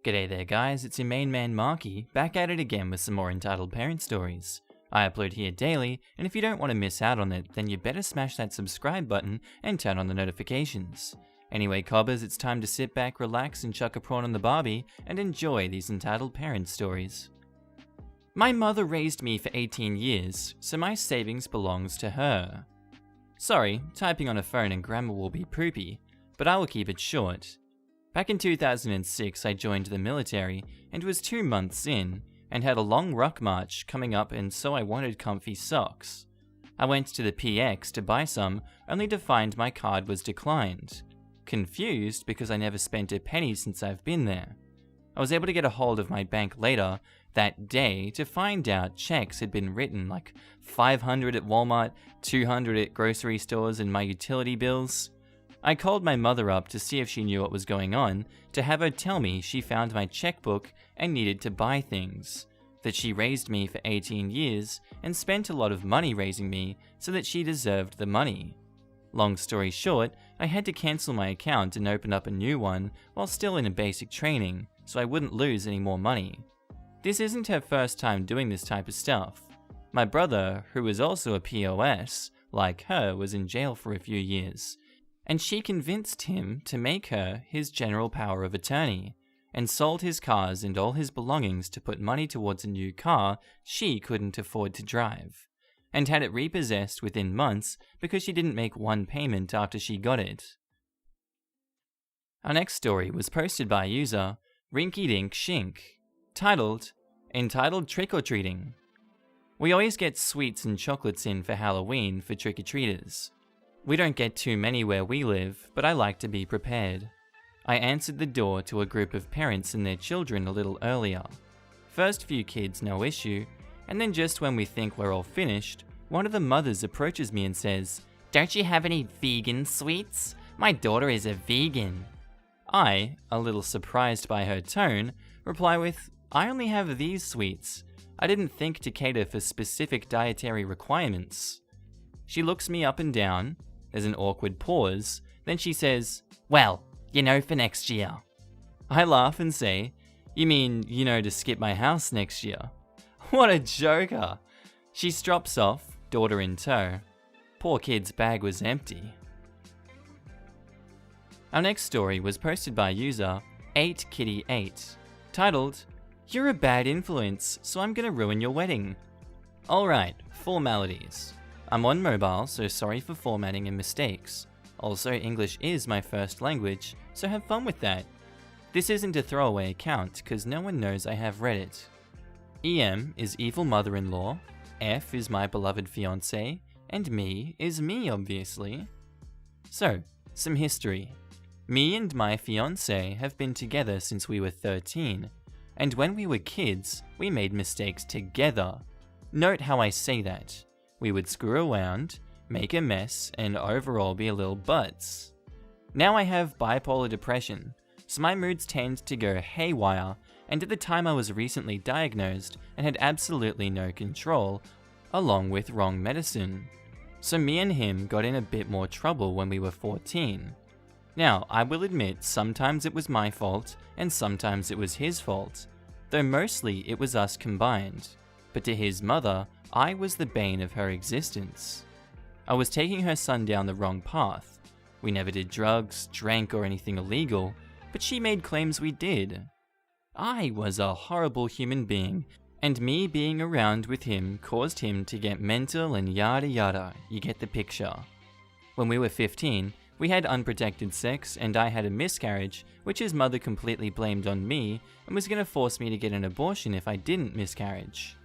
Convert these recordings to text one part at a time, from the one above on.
G'day there guys, it's your main man Marky, back at it again with some more Entitled Parent stories. I upload here daily, and if you don't want to miss out on it, then you better smash that subscribe button and turn on the notifications. Anyway cobbers, it's time to sit back, relax and chuck a prawn on the barbie and enjoy these Entitled Parent stories. My mother raised me for 18 years, so my savings belongs to her. Sorry, typing on a phone and grammar will be poopy, but I will keep it short. Back in 2006, I joined the military and was 2 months in and had a long ruck march coming up, and so I wanted comfy socks. I went to the PX to buy some, only to find my card was declined. Confused because I never spent a penny since I've been there. I was able to get a hold of my bank later that day to find out checks had been written, like 500 at Walmart, 200 at grocery stores, and my utility bills. I called my mother up to see if she knew what was going on, to have her tell me she found my checkbook and needed to buy things, that she raised me for 18 years and spent a lot of money raising me, so that she deserved the money. Long story short, I had to cancel my account and open up a new one while still in a basic training, so I wouldn't lose any more money. This isn't her first time doing this type of stuff. My brother, who was also a POS, like her, was in jail for a few years, and she convinced him to make her his general power of attorney, and sold his cars and all his belongings to put money towards a new car she couldn't afford to drive, and had it repossessed within months because she didn't make one payment after she got it. Our next story was posted by user Rinky Dink Shink, titled Entitled Trick or Treating. We always get sweets and chocolates in for Halloween for trick-or-treaters. We don't get too many where we live, but I like to be prepared. I answered the door to a group of parents and their children a little earlier. First few kids, no issue, and then just when we think we're all finished, one of the mothers approaches me and says, "Don't you have any vegan sweets? My daughter is a vegan." I, a little surprised by her tone, reply with, "I only have these sweets. I didn't think to cater for specific dietary requirements." She looks me up and down. There's an awkward pause, then she says, "Well, you know, for next year." I laugh and say, "You mean, to skip my house next year?" What a joker! She strops off, daughter in tow. Poor kid's bag was empty. Our next story was posted by user 8kitty8, titled, "You're a bad influence, so I'm gonna ruin your wedding." Alright, formalities. I'm on mobile, so sorry for formatting and mistakes. Also, English is my first language, so have fun with that. This isn't a throwaway account, cause no one knows I have Reddit. EM is evil mother-in-law, F is my beloved fiancé, and me is me, obviously. So, some history. Me and my fiancé have been together since we were 13, and when we were kids, we made mistakes together. Note how I say that. We would screw around, make a mess, and overall be a little butts. Now I have bipolar depression, so my moods tend to go haywire, and at the time I was recently diagnosed and had absolutely no control, along with wrong medicine. So me and him got in a bit more trouble when we were 14. Now, I will admit sometimes it was my fault, and sometimes it was his fault, though mostly it was us combined. But to his mother, I was the bane of her existence. I was taking her son down the wrong path. We never did drugs, drank, or anything illegal, but she made claims we did. I was a horrible human being, and me being around with him caused him to get mental and yada yada, you get the picture. When we were 15, we had unprotected sex, and I had a miscarriage, which his mother completely blamed on me and was going to force me to get an abortion if I didn't miscarriage.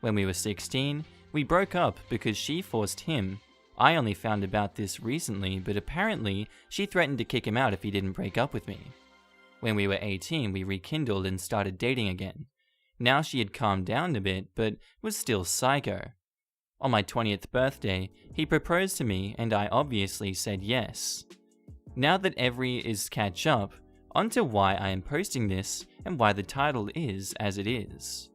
When we were 16, we broke up because she forced him. I only found about this recently, but apparently she threatened to kick him out if he didn't break up with me. When we were 18, we rekindled and started dating again. Now she had calmed down a bit, but was still psycho. On my 20th birthday, he proposed to me and I obviously said yes. Now that every is catch up, onto why I am posting this and why the title is as it is.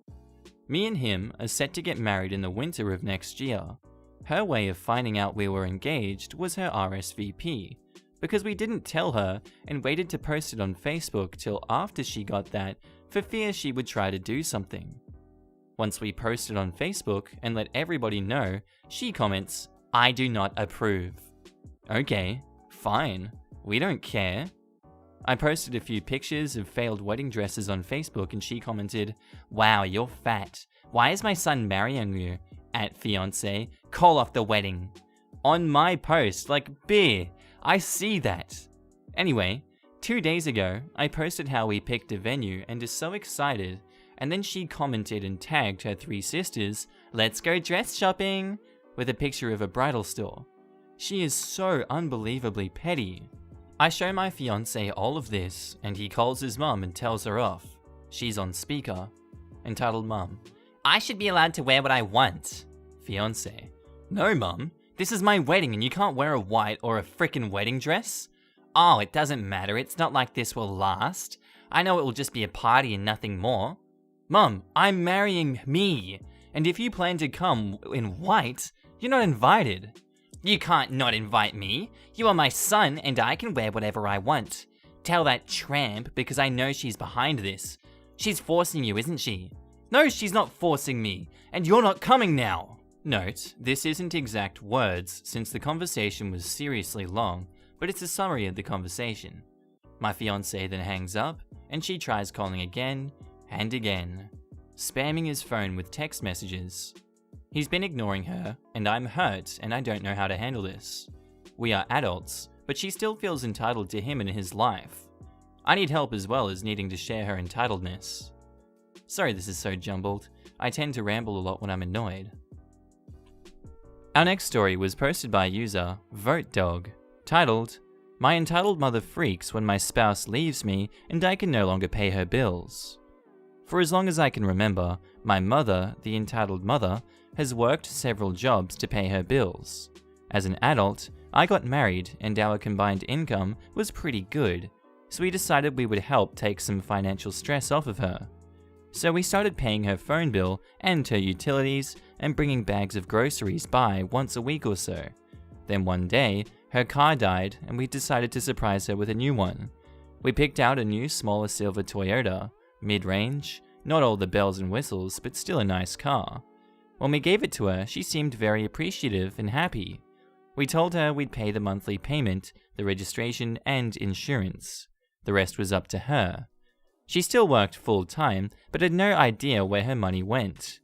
Me and him are set to get married in the winter of next year. Her way of finding out we were engaged was her RSVP, because we didn't tell her and waited to post it on Facebook till after she got that for fear she would try to do something. Once we posted on Facebook and let everybody know, she comments, "I do not approve." Okay, fine, we don't care. I posted a few pictures of failed wedding dresses on Facebook and she commented, "Wow, you're fat. Why is my son marrying you? At fiance, call off the wedding." On my post, like beer, I see that. Anyway, 2 days ago, I posted how we picked a venue and is so excited, and then she commented and tagged her 3 sisters, "Let's go dress shopping," with a picture of a bridal store. She is so unbelievably petty. I show my fiance all of this, and he calls his mum and tells her off. She's on speaker. Entitled mum, "I should be allowed to wear what I want." Fiance, "No mum, this is my wedding and you can't wear a white or a frickin' wedding dress." "Oh, it doesn't matter, it's not like this will last. I know it will just be a party and nothing more." "Mum, I'm marrying me, and if you plan to come in white, you're not invited." "You can't not invite me. You are my son and I can wear whatever I want. Tell that tramp because I know she's behind this. She's forcing you, isn't she?" "No, she's not forcing me, and you're not coming now." Note, this isn't exact words since the conversation was seriously long, but it's a summary of the conversation. My fiance then hangs up, and she tries calling again and again, spamming his phone with text messages. He's been ignoring her, and I'm hurt and I don't know how to handle this. We are adults, but she still feels entitled to him in his life. I need help as well as needing to share her entitledness. Sorry this is so jumbled, I tend to ramble a lot when I'm annoyed. Our next story was posted by user VoteDog, titled, "My entitled mother freaks when my spouse leaves me and I can no longer pay her bills." For as long as I can remember, my mother, the entitled mother, has worked several jobs to pay her bills. As an adult, I got married and our combined income was pretty good, so we decided we would help take some financial stress off of her. So we started paying her phone bill and her utilities and bringing bags of groceries by once a week or so. Then one day, her car died and we decided to surprise her with a new one. We picked out a new smaller silver Toyota, mid-range, not all the bells and whistles, but still a nice car. When we gave it to her, she seemed very appreciative and happy. We told her we'd pay the monthly payment, the registration, and insurance. The rest was up to her. She still worked full-time, but had no idea where her money went.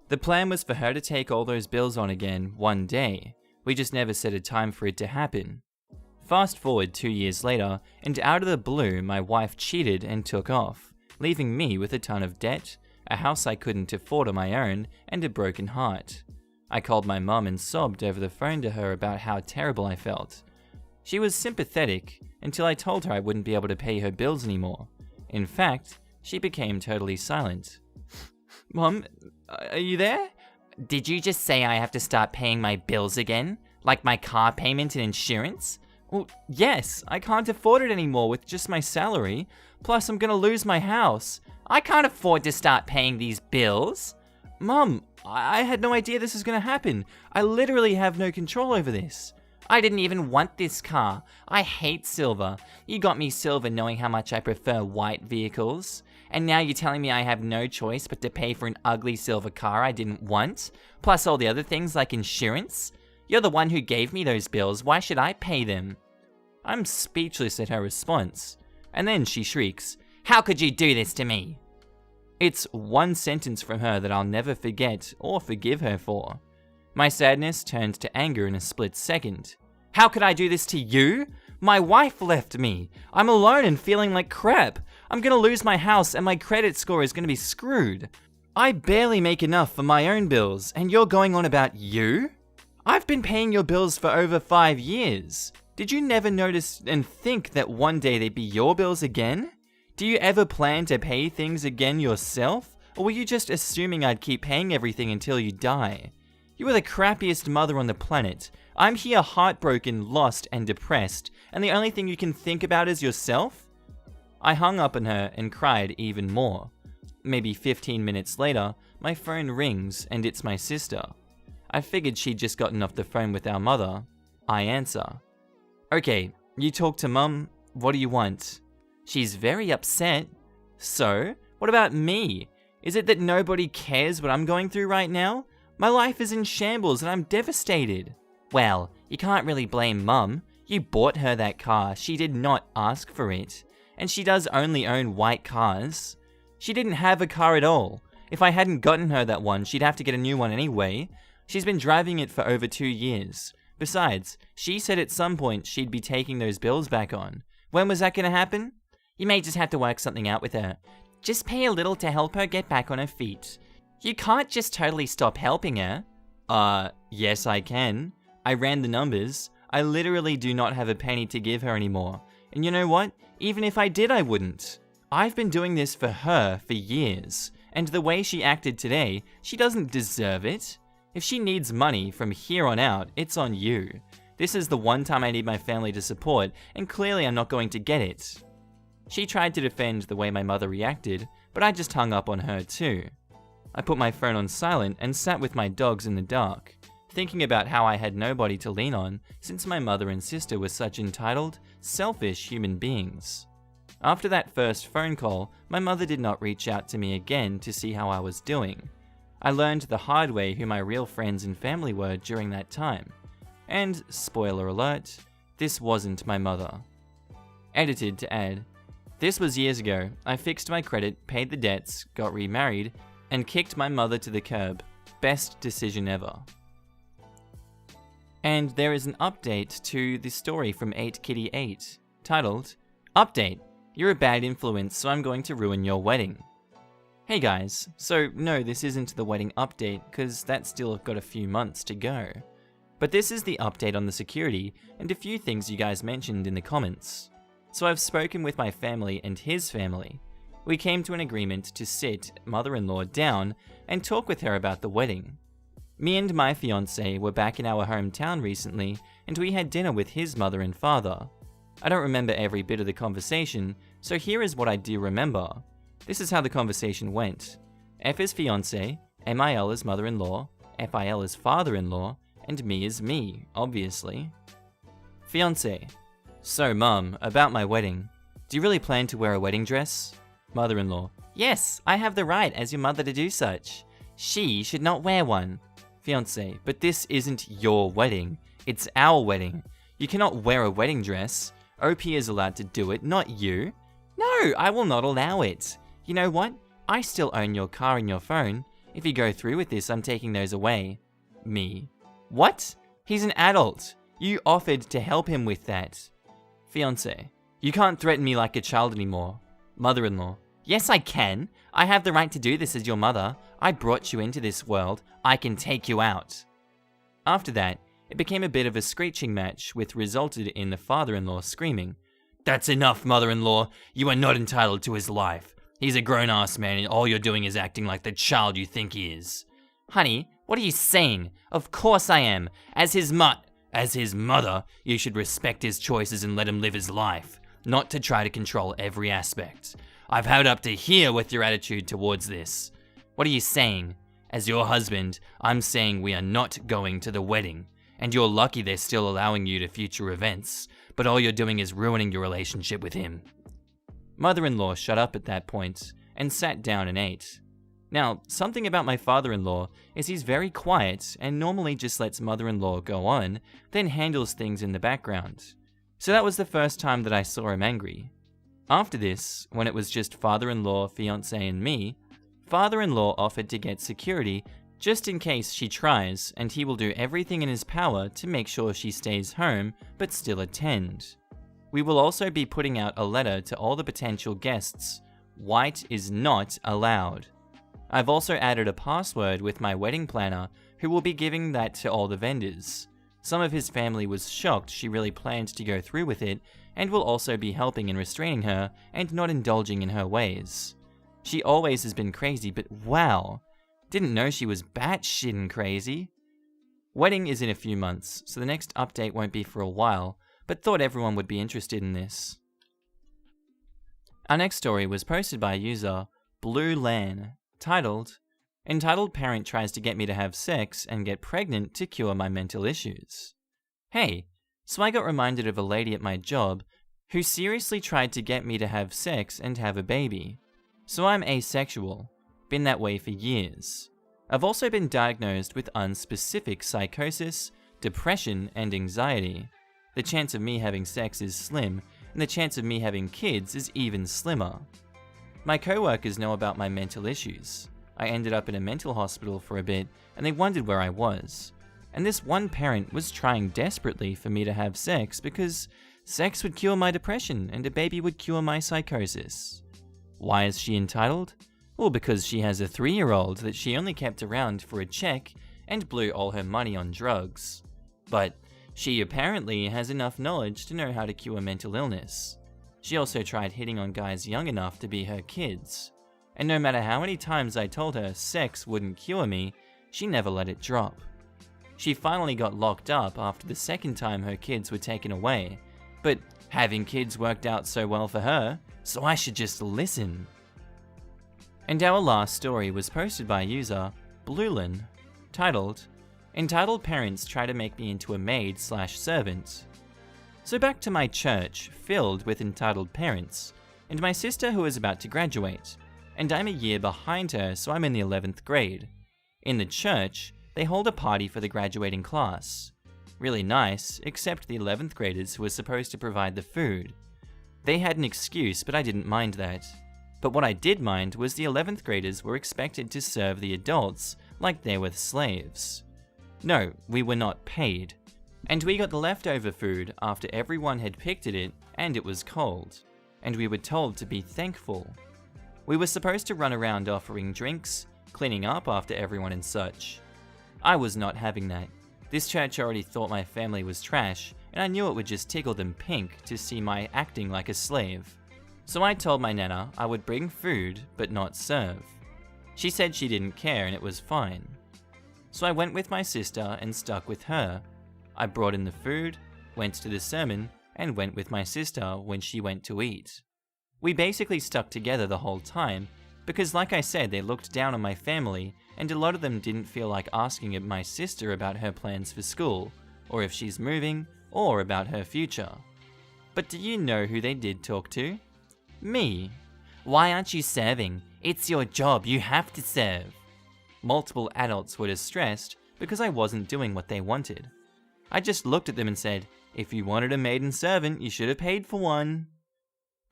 The plan was for her to take all those bills on again one day. We just never set a time for it to happen. Fast forward 2 years later, and out of the blue, my wife cheated and took off, leaving me with a ton of debt, a house I couldn't afford on my own, and a broken heart. I called my mum and sobbed over the phone to her about how terrible I felt. She was sympathetic until I told her I wouldn't be able to pay her bills anymore. In fact, she became totally silent. "Mum, are you there?" "Did you just say I have to start paying my bills again? Like my car payment and insurance?" "Well, yes, I can't afford it anymore with just my salary. Plus, I'm gonna lose my house. I can't afford to start paying these bills." "Mum, I had no idea this was gonna happen. I literally have no control over this." "I didn't even want this car. I hate silver. You got me silver knowing how much I prefer white vehicles. And now you're telling me I have no choice but to pay for an ugly silver car I didn't want? Plus all the other things like insurance? You're the one who gave me those bills. Why should I pay them?" I'm speechless at her response. And then she shrieks, "How could you do this to me?" It's one sentence from her that I'll never forget or forgive her for. My sadness turned to anger in a split second. "How could I do this to you? My wife left me. I'm alone and feeling like crap. I'm gonna lose my house and my credit score is gonna be screwed. I barely make enough for my own bills and you're going on about you? I've been paying your bills for over 5 years. Did you never notice and think that one day they'd be your bills again? Do you ever plan to pay things again yourself? Or were you just assuming I'd keep paying everything until you die? You are the crappiest mother on the planet. I'm here heartbroken, lost, and depressed, and the only thing you can think about is yourself?" I hung up on her and cried even more. Maybe 15 minutes later, my phone rings and it's my sister. I figured she'd just gotten off the phone with our mother. I answer. "Okay, You talk to Mum, what do you want? She's very upset. So, what about me? Is it that nobody cares what I'm going through right now? My life is in shambles and I'm devastated. Well, you can't really blame Mum. You bought her that car, she did not ask for it. And she does only own white cars. She didn't have a car at all. If I hadn't gotten her that one, she'd have to get a new one anyway. She's been driving it for over 2 years. Besides, she said at some point she'd be taking those bills back on. When was that gonna happen? You may just have to work something out with her. Just pay a little to help her get back on her feet. You can't just totally stop helping her. Yes I can. I ran the numbers. I literally do not have a penny to give her anymore. And you know what? Even if I did, I wouldn't. I've been doing this for her for years. And the way she acted today, she doesn't deserve it. If she needs money from here on out, it's on you. This is the one time I need my family to support, and clearly I'm not going to get it. She tried to defend the way my mother reacted, but I just hung up on her too. I put my phone on silent and sat with my dogs in the dark, thinking about how I had nobody to lean on since my mother and sister were such entitled, selfish human beings. After that first phone call, my mother did not reach out to me again to see how I was doing. I learned the hard way who my real friends and family were during that time. And, spoiler alert, this wasn't my mother. Edited to add, this was years ago. I fixed my credit, paid the debts, got remarried, and kicked my mother to the curb. Best decision ever. And there is an update to the story from 8Kitty8, titled, Update, you're a bad influence, so I'm going to ruin your wedding. Hey guys, so no, this isn't the wedding update, cause that's still got a few months to go. But this is the update on the security, and a few things you guys mentioned in the comments. So I've spoken with my family and his family. We came to an agreement to sit mother-in-law down and talk with her about the wedding. Me and my fiancé were back in our hometown recently, and we had dinner with his mother and father. I don't remember every bit of the conversation, so here is what I do remember. This is how the conversation went. F is fiancé, MIL is mother-in-law, FIL is father-in-law, and me is me, obviously. Fiancé. So Mum, about my wedding. Do you really plan to wear a wedding dress? Mother-in-law. Yes, I have the right as your mother to do such. She should not wear one. Fiancé. But this isn't your wedding. It's our wedding. You cannot wear a wedding dress. OP is allowed to do it, not you. No, I will not allow it. You know what? I still own your car and your phone. If you go through with this, I'm taking those away. Me. What? He's an adult. You offered to help him with that. Fiancé. You can't threaten me like a child anymore. Mother-in-law. Yes, I can. I have the right to do this as your mother. I brought you into this world. I can take you out. After that, it became a bit of a screeching match, which resulted in the father-in-law screaming, That's enough, mother-in-law. You are not entitled to his life. He's a grown-ass man and all you're doing is acting like the child you think he is. Honey, what are you saying? Of course I am. As his mother, you should respect his choices and let him live his life, not to try to control every aspect. I've had up to here with your attitude towards this. What are you saying? As your husband, I'm saying we are not going to the wedding, and you're lucky they're still allowing you to future events, but all you're doing is ruining your relationship with him. Mother-in-law shut up at that point and sat down and ate. Now, something about my father-in-law is he's very quiet and normally just lets mother-in-law go on, then handles things in the background. So that was the first time that I saw him angry. After this, when it was just father-in-law, fiancé, and me, father-in-law offered to get security just in case she tries, and he will do everything in his power to make sure she stays home but still attend. We will also be putting out a letter to all the potential guests. White is not allowed. I've also added a password with my wedding planner who will be giving that to all the vendors. Some of his family was shocked she really planned to go through with it and will also be helping in restraining her and not indulging in her ways. She always has been crazy, but wow, didn't know she was batshitting crazy. Wedding is in a few months, so the next update won't be for a while, but thought everyone would be interested in this. Our next story was posted by user Blue Lan, titled, Entitled Parent Tries to Get Me to Have Sex and Get Pregnant to Cure My Mental Issues. Hey, So I got reminded of a lady at my job who seriously tried to get me to have sex and have a baby. So I'm asexual, been that way for years. I've also been diagnosed with unspecific psychosis, depression, and anxiety. The chance of me having sex is slim, and the chance of me having kids is even slimmer. My co-workers know about my mental issues. I ended up in a mental hospital for a bit, and they wondered where I was. And this one parent was trying desperately for me to have sex because sex would cure my depression and a baby would cure my psychosis. Why is she entitled? Well, because she has a 3-year-old that she only kept around for a check and blew all her money on drugs. But she apparently has enough knowledge to know how to cure mental illness. She also tried hitting on guys young enough to be her kids. And no matter how many times I told her sex wouldn't cure me, she never let it drop. She finally got locked up after the second time her kids were taken away, but having kids worked out so well for her, so I should just listen. And our last story was posted by user Bluelin, titled, Entitled Parents Try to Make Me Into a Maid/Servant. So back to my church, filled with entitled parents, and my sister who is about to graduate, and I'm a year behind her, so I'm in the 11th grade. In the church, they hold a party for the graduating class. Really nice, except the 11th graders who were supposed to provide the food. They had an excuse, but I didn't mind that. But what I did mind was the 11th graders were expected to serve the adults like they were slaves. No, we were not paid. And we got the leftover food after everyone had picked at it and it was cold. And we were told to be thankful. We were supposed to run around offering drinks, cleaning up after everyone and such. I was not having that. This church already thought my family was trash, and I knew it would just tickle them pink to see my acting like a slave. So I told my nana I would bring food, but not serve. She said she didn't care and it was fine. So I went with my sister and stuck with her. I brought in the food, went to the sermon, and went with my sister when she went to eat. We basically stuck together the whole time, because like I said, they looked down on my family, and a lot of them didn't feel like asking my sister about her plans for school, or if she's moving, or about her future. But do you know who they did talk to? Me. Why aren't you serving? It's your job, you have to serve. Multiple adults were distressed because I wasn't doing what they wanted. I just looked at them and said, if you wanted a maiden servant, you should have paid for one.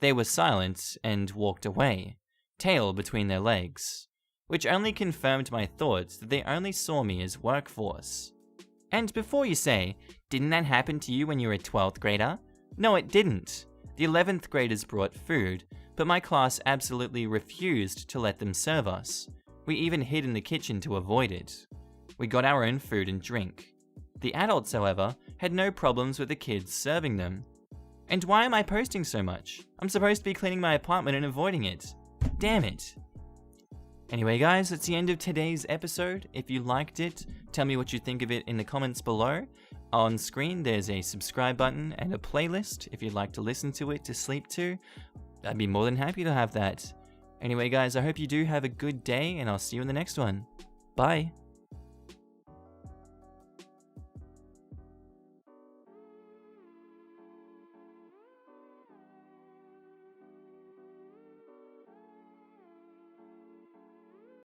They were silent and walked away, tail between their legs, which only confirmed my thoughts that they only saw me as workforce. And before you say, didn't that happen to you when you were a 12th grader? No, it didn't. The 11th graders brought food, but my class absolutely refused to let them serve us. We even hid in the kitchen to avoid it. We got our own food and drink. The adults, however, had no problems with the kids serving them. And why am I posting so much? I'm supposed to be cleaning my apartment and avoiding it. Damn it. Anyway guys, that's the end of today's episode. If you liked it, tell me what you think of it in the comments below. On screen there's a subscribe button and a playlist if you'd like to listen to it to sleep to. I'd be more than happy to have that. Anyway guys, I hope you do have a good day and I'll see you in the next one. Bye.